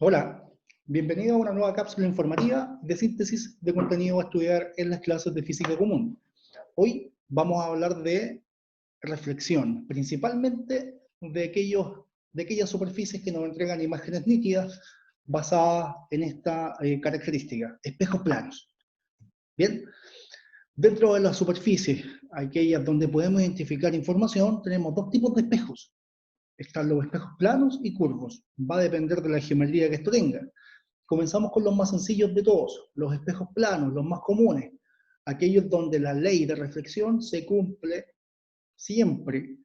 Hola, bienvenido a una nueva cápsula informativa de síntesis de contenido a estudiar en las clases de física común. Hoy vamos a hablar de reflexión, principalmente de aquellas superficies que nos entregan imágenes nítidas basadas en esta característica, espejos planos. Bien, dentro de las superficies, aquellas donde podemos identificar información, tenemos dos tipos de espejos. Están los espejos planos y curvos. Va a depender de la geometría que esto tenga. Comenzamos con los más sencillos de todos, los espejos planos, los más comunes, aquellos donde la ley de reflexión se cumple siempre,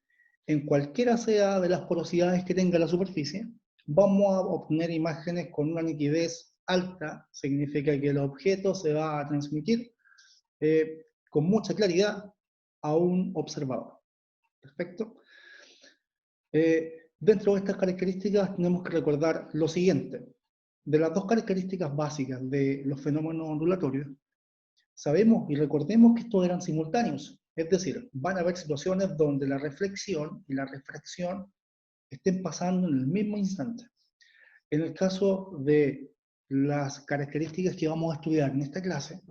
en cualquiera sea de las porosidades que tenga la superficie. Vamos a obtener imágenes con una nitidez alta, significa que el objeto se va a transmitir con mucha claridad a un observador. ¿Perfecto? Dentro de estas características tenemos que recordar lo siguiente. De las dos características básicas de los fenómenos ondulatorios, sabemos y recordemos que estos eran simultáneos. Es decir, van a haber situaciones donde la reflexión y la refracción estén pasando en el mismo instante. En el caso de las características que vamos a estudiar en esta clase,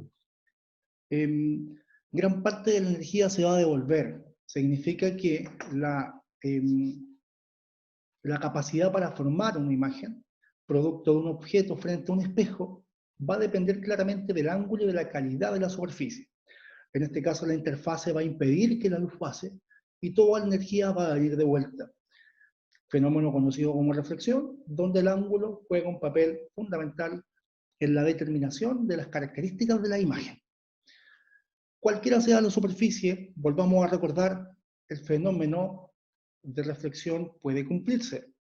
gran parte de la energía se va a devolver. Significa que la capacidad para formar una imagen, producto de un objeto frente a un espejo, va a depender claramente del ángulo y de la calidad de la superficie. En este caso, la interfase va a impedir que la luz pase y toda la energía va a ir de vuelta. Fenómeno conocido como reflexión, donde el ángulo juega un papel fundamental en la determinación de las características de la imagen. Cualquiera sea la superficie, volvamos a recordar, el fenómeno de reflexión puede cumplirse.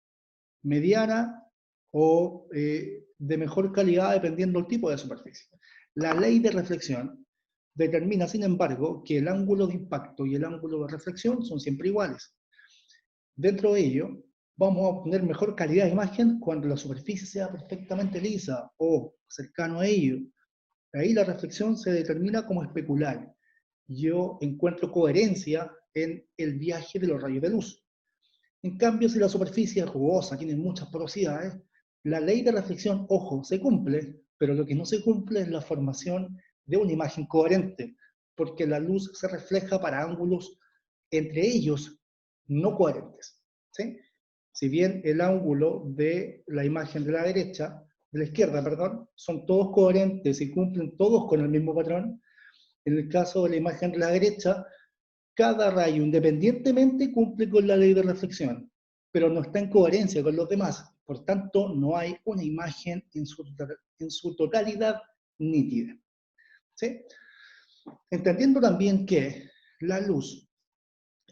Mediana o de mejor calidad dependiendo del tipo de superficie. La ley de reflexión determina, sin embargo, que el ángulo de impacto y el ángulo de reflexión son siempre iguales. Dentro de ello, vamos a obtener mejor calidad de imagen cuando la superficie sea perfectamente lisa o cercano a ello. Ahí la reflexión se determina como especular. Yo encuentro coherencia en el viaje de los rayos de luz. En cambio, si la superficie es rugosa, tiene muchas porosidades, la ley de reflexión, ojo, se cumple, pero lo que no se cumple es la formación de una imagen coherente, porque la luz se refleja para ángulos entre ellos no coherentes. ¿Sí? Si bien el ángulo de la imagen de la derecha, de la izquierda, perdón, son todos coherentes y cumplen todos con el mismo patrón, en el caso de la imagen de la derecha, cada rayo independientemente cumple con la ley de reflexión, pero no está en coherencia con los demás. Por tanto, no hay una imagen en su totalidad nítida. ¿Sí? Entendiendo también que la luz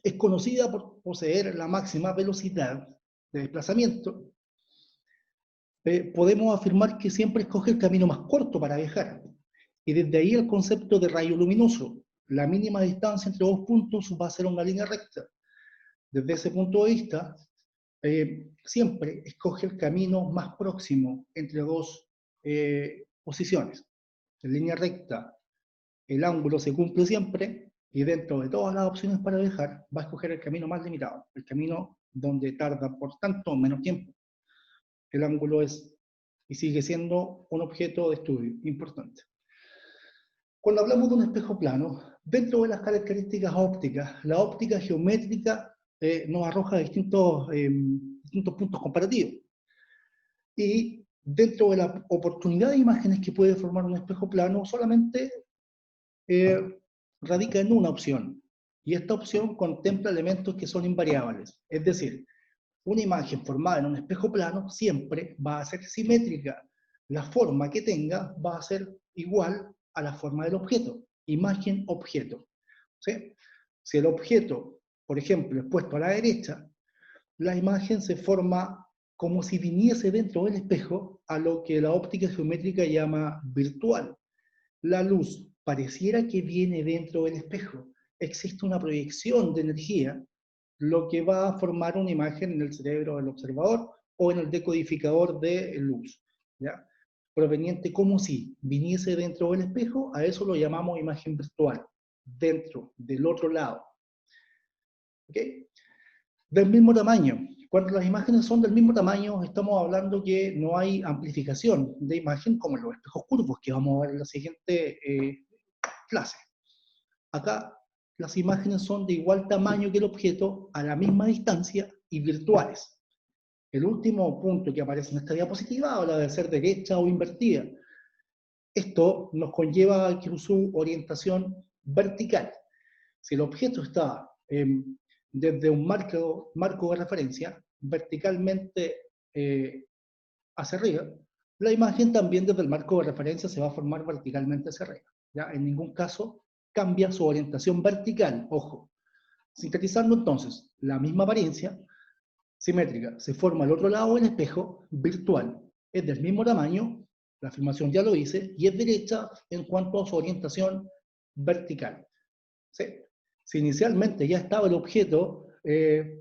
es conocida por poseer la máxima velocidad de desplazamiento, podemos afirmar que siempre escoge el camino más corto para viajar. Y desde ahí el concepto de rayo luminoso. La mínima distancia entre dos puntos va a ser una línea recta. Desde ese punto de vista, siempre escoge el camino más próximo entre dos posiciones. En línea recta, el ángulo se cumple siempre, y dentro de todas las opciones para viajar, va a escoger el camino más limitado, el camino donde tarda, por tanto, menos tiempo. El ángulo es y sigue siendo un objeto de estudio importante. Cuando hablamos de un espejo plano, dentro de las características ópticas, la óptica geométrica nos arroja distintos puntos comparativos. Y dentro de la oportunidad de imágenes que puede formar un espejo plano, solamente radica en una opción. Y esta opción contempla elementos que son invariables. Es decir, una imagen formada en un espejo plano siempre va a ser simétrica. La forma que tenga va a ser igual a la forma del objeto. Imagen-objeto. ¿Sí? Si el objeto, por ejemplo, es puesto a la derecha, la imagen se forma como si viniese dentro del espejo, a lo que la óptica geométrica llama virtual. La luz pareciera que viene dentro del espejo. Existe una proyección de energía, lo que va a formar una imagen en el cerebro del observador o en el decodificador de luz, ¿ya? Proveniente como si viniese dentro del espejo, a eso lo llamamos imagen virtual, dentro, del otro lado. ¿Okay? Del mismo tamaño, Cuando las imágenes son del mismo tamaño, estamos hablando que no hay amplificación de imagen como en los espejos curvos, que vamos a ver en la siguiente clase. Acá las imágenes son de igual tamaño que el objeto, a la misma distancia y virtuales. El último punto que aparece en esta diapositiva habla de ser derecha o invertida. Esto nos conlleva a que su orientación vertical. Si el objeto está desde un marco de referencia, verticalmente hacia arriba, la imagen también desde el marco de referencia se va a formar verticalmente hacia arriba. ¿Ya? En ningún caso cambia su orientación vertical, ojo. Sintetizando entonces, la misma apariencia simétrica se forma al otro lado del espejo virtual, es del mismo tamaño, la afirmación ya lo hice, y es derecha en cuanto a su orientación vertical. ¿Sí? Si inicialmente ya estaba el objeto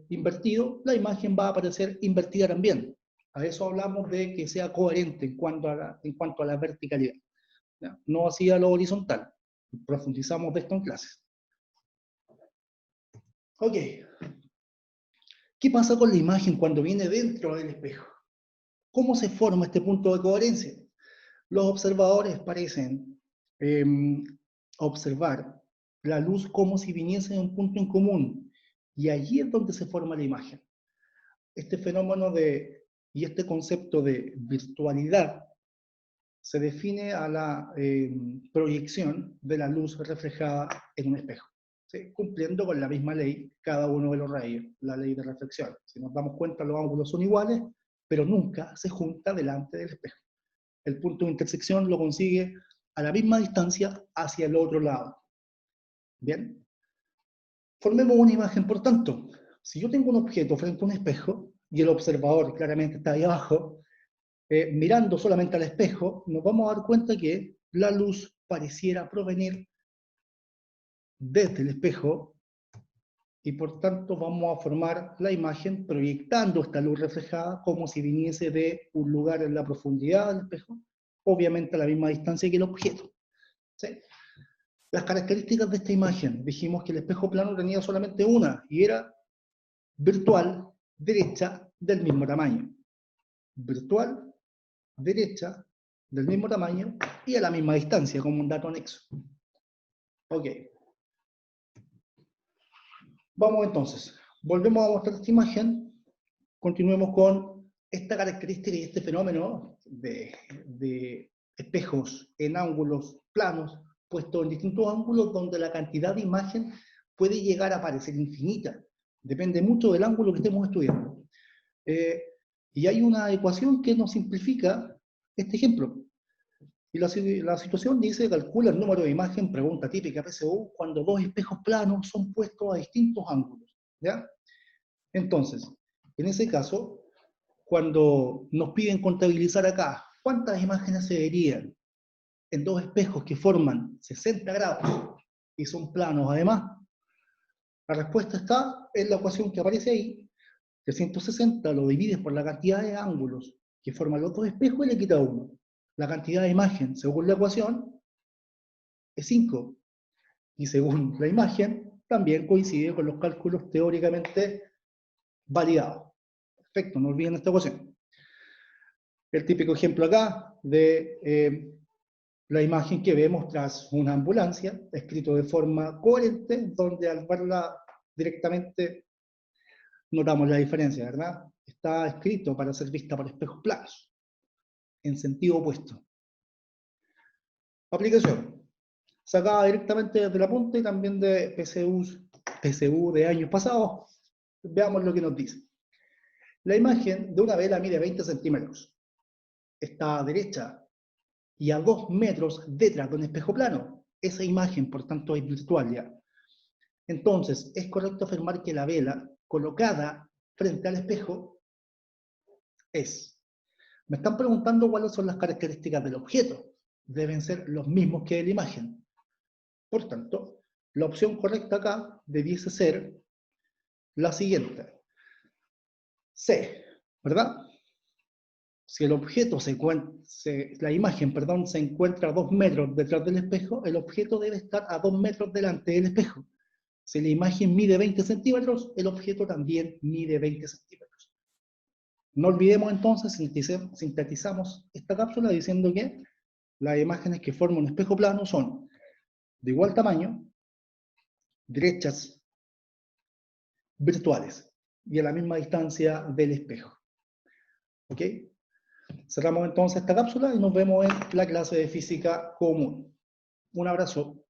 invertido, la imagen va a aparecer invertida también. A eso hablamos de que sea coherente en cuanto a la verticalidad. ¿Ya? No así a lo horizontal. Profundizamos de esto en clases. Ok. ¿Qué pasa con la imagen cuando viene dentro del espejo? ¿Cómo se forma este punto de coherencia? Los observadores parecen observar la luz como si viniese de un punto en común, y allí es donde se forma la imagen. Este fenómeno y este concepto de virtualidad se define a la proyección de la luz reflejada en un espejo, ¿sí? Cumpliendo con la misma ley cada uno de los rayos, la ley de reflexión. Si nos damos cuenta, los ángulos son iguales, pero nunca se junta delante del espejo. El punto de intersección lo consigue a la misma distancia hacia el otro lado. ¿Bien? Formemos una imagen, por tanto. Si yo tengo un objeto frente a un espejo, y el observador claramente está ahí abajo, mirando solamente al espejo, nos vamos a dar cuenta que la luz pareciera provenir desde el espejo, y por tanto vamos a formar la imagen proyectando esta luz reflejada como si viniese de un lugar en la profundidad del espejo, obviamente a la misma distancia que el objeto. ¿Sí? Las características de esta imagen, dijimos que el espejo plano tenía solamente una, y era virtual, derecha, del mismo tamaño. Virtual, derecha, del mismo tamaño, y a la misma distancia, como un dato anexo. Ok. Vamos entonces, volvemos a mostrar esta imagen, continuemos con esta característica y este fenómeno de espejos en ángulos planos, puestos en distintos ángulos, donde la cantidad de imagen puede llegar a parecer infinita. Depende mucho del ángulo que estemos estudiando. Y hay una ecuación que nos simplifica este ejemplo. Y la situación dice: calcula el número de imagen, pregunta típica PSU, cuando dos espejos planos son puestos a distintos ángulos. ¿Ya? Entonces, en ese caso, cuando nos piden contabilizar acá, ¿cuántas imágenes se verían en dos espejos que forman 60 grados y son planos además? La respuesta está en la ecuación que aparece ahí. 360 lo divides por la cantidad de ángulos que forman los dos espejos y le quita 1. La cantidad de imagen, según la ecuación, es 5. Y según la imagen, también coincide con los cálculos teóricamente validados. Perfecto, no olviden esta ecuación. El típico ejemplo acá de la imagen que vemos tras una ambulancia, escrito de forma coherente, donde al verla directamente notamos la diferencia, ¿verdad? Está escrito para ser vista por espejos planos, en sentido opuesto. Aplicación. Sacada directamente desde la punta y también de PSU de años pasados. Veamos lo que nos dice. La imagen de una vela mide 20 centímetros. Está derecha y a 2 metros detrás de un espejo plano. Esa imagen, por tanto, es virtual ya. Entonces, es correcto afirmar que la vela colocada frente al espejo es. Me están preguntando cuáles son las características del objeto. Deben ser los mismos que de la imagen. Por tanto, la opción correcta acá debiese ser la siguiente. C, ¿verdad? Si el objeto la imagen, perdón, se encuentra a 2 metros detrás del espejo, el objeto debe estar a 2 metros delante del espejo. Si la imagen mide 20 centímetros, el objeto también mide 20 centímetros. No olvidemos entonces, sintetizamos esta cápsula diciendo que las imágenes que forman un espejo plano son de igual tamaño, derechas, virtuales y a la misma distancia del espejo. ¿Ok? Cerramos entonces esta cápsula y nos vemos en la clase de física común. Un abrazo.